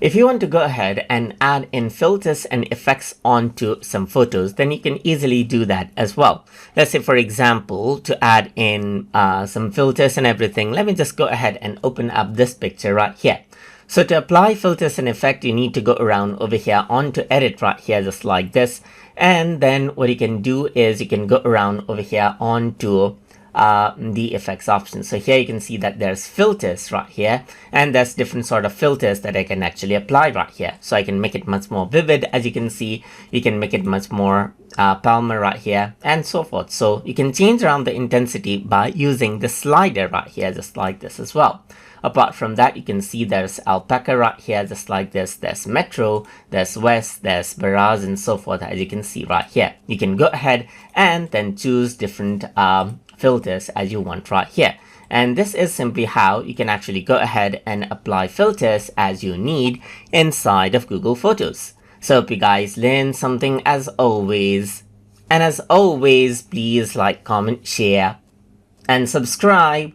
If you want to go ahead and add in filters and effects onto some photos, then you can easily do that as well. Let's say, for example, to add in some filters and everything, let me just go ahead and open up this picture right here. So to apply filters and effect, you need to go around over here onto edit right here, just like this. And then what you can do is you can go around over here onto the effects option. So here you can see that there's filters right here, and there's different sort of filters that I can actually apply right here. So I can make it much more vivid. As you can see, you can make it much more palmer right here, and so forth. So you can change around the intensity by using the slider right here, just like this as well. Apart from that, you can see there's alpaca right here, just like this. There's metro, there's west, there's barrage, and so forth, as you can see right here. You can go ahead and then choose different filters as you want right here. And this is simply how you can actually go ahead and apply filters as you need inside of Google Photos. So hope you guys learned something as always. And as always, please like, comment, share, and subscribe.